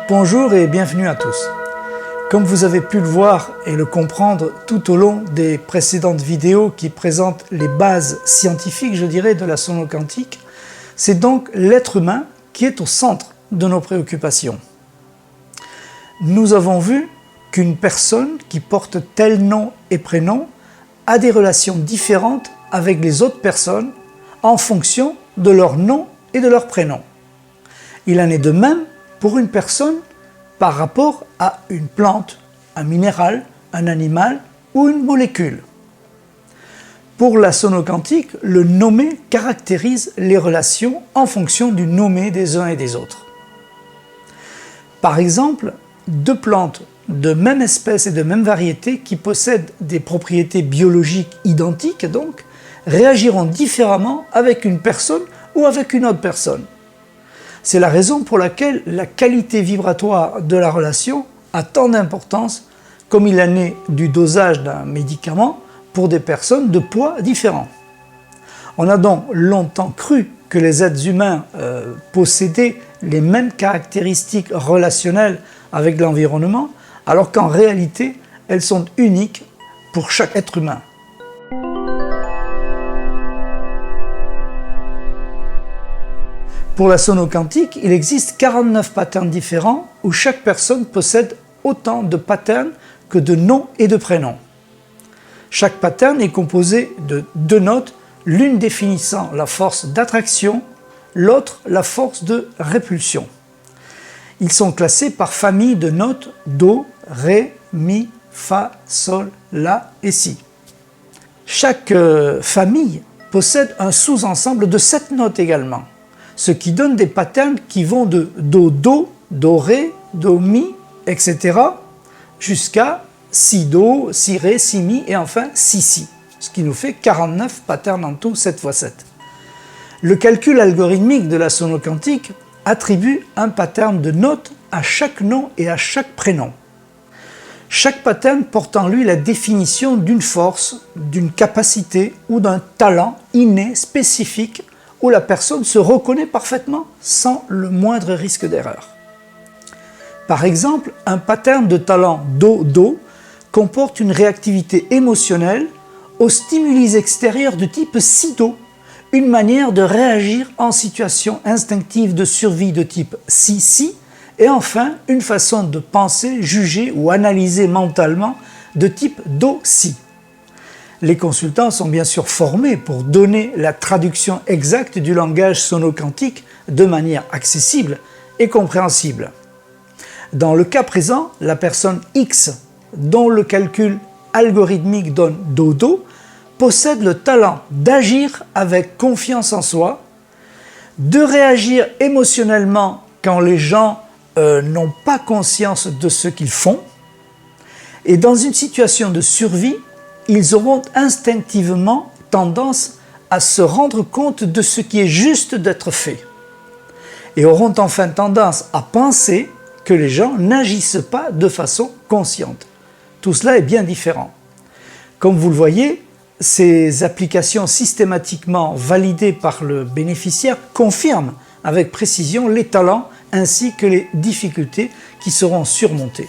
Bonjour et bienvenue à tous. Comme vous avez pu le voir et le comprendre tout au long des précédentes vidéos qui présentent les bases scientifiques, je dirais, de la sonoquantique, c'est donc l'être humain qui est au centre de nos préoccupations. Nous avons vu qu'une personne qui porte tel nom et prénom a des relations différentes avec les autres personnes en fonction de leur nom et de leur prénom. Il en est de même pour une personne par rapport à une plante, un minéral, un animal ou une molécule. Pour la sonoquantique, le nommé caractérise les relations en fonction du nommé des uns et des autres. Par exemple, deux plantes de même espèce et de même variété qui possèdent des propriétés biologiques identiques, donc, réagiront différemment avec une personne ou avec une autre personne. C'est la raison pour laquelle la qualité vibratoire de la relation a tant d'importance comme il en est du dosage d'un médicament pour des personnes de poids différents. On a donc longtemps cru que les êtres humains possédaient les mêmes caractéristiques relationnelles avec l'environnement, alors qu'en réalité, elles sont uniques pour chaque être humain. Pour la sonoquantique, il existe 49 patterns différents où chaque personne possède autant de patterns que de noms et de prénoms. Chaque pattern est composé de deux notes, l'une définissant la force d'attraction, l'autre la force de répulsion. Ils sont classés par famille de notes Do, Ré, Mi, Fa, Sol, La et Si. Chaque famille possède un sous-ensemble de 7 notes également, ce qui donne des patterns qui vont de Do-Do, Do-Ré, Do-Mi, etc. jusqu'à Si-Do, Si-Ré, Si-Mi et enfin Si-Si, ce qui nous fait 49 patterns en tout, 7 x 7. Le calcul algorithmique de la sonoquantique attribue un pattern de notes à chaque nom et à chaque prénom. Chaque pattern porte en lui la définition d'une force, d'une capacité ou d'un talent inné spécifique où la personne se reconnaît parfaitement sans le moindre risque d'erreur. Par exemple, un pattern de talent Do-Do comporte une réactivité émotionnelle aux stimuli extérieurs de type Si-Do, une manière de réagir en situation instinctive de survie de type Si-Si, et enfin une façon de penser, juger ou analyser mentalement de type Do-Si. Les consultants sont bien sûr formés pour donner la traduction exacte du langage sonoquantique de manière accessible et compréhensible. Dans le cas présent, la personne X, dont le calcul algorithmique donne Do-Do, possède le talent d'agir avec confiance en soi, de réagir émotionnellement quand les gens n'ont pas conscience de ce qu'ils font, et dans une situation de survie, ils auront instinctivement tendance à se rendre compte de ce qui est juste d'être fait, et auront enfin tendance à penser que les gens n'agissent pas de façon consciente. Tout cela est bien différent. Comme vous le voyez, ces applications systématiquement validées par le bénéficiaire confirment avec précision les talents ainsi que les difficultés qui seront surmontées.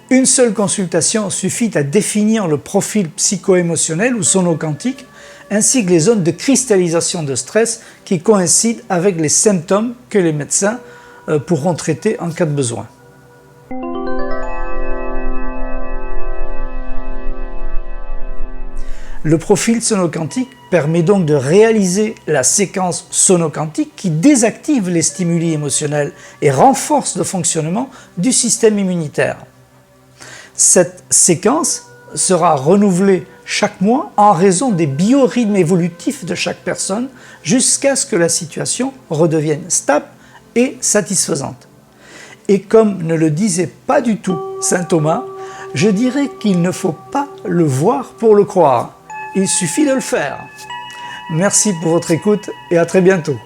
Une seule consultation suffit à définir le profil psycho-émotionnel ou sonoquantique ainsi que les zones de cristallisation de stress qui coïncident avec les symptômes que les médecins pourront traiter en cas de besoin. Le profil sonoquantique permet donc de réaliser la séquence sonoquantique qui désactive les stimuli émotionnels et renforce le fonctionnement du système immunitaire. Cette séquence sera renouvelée chaque mois en raison des biorhythmes évolutifs de chaque personne jusqu'à ce que la situation redevienne stable et satisfaisante. Et comme ne le disait pas du tout saint Thomas, je dirais qu'il ne faut pas le voir pour le croire. Il suffit de le faire. Merci pour votre écoute et à très bientôt.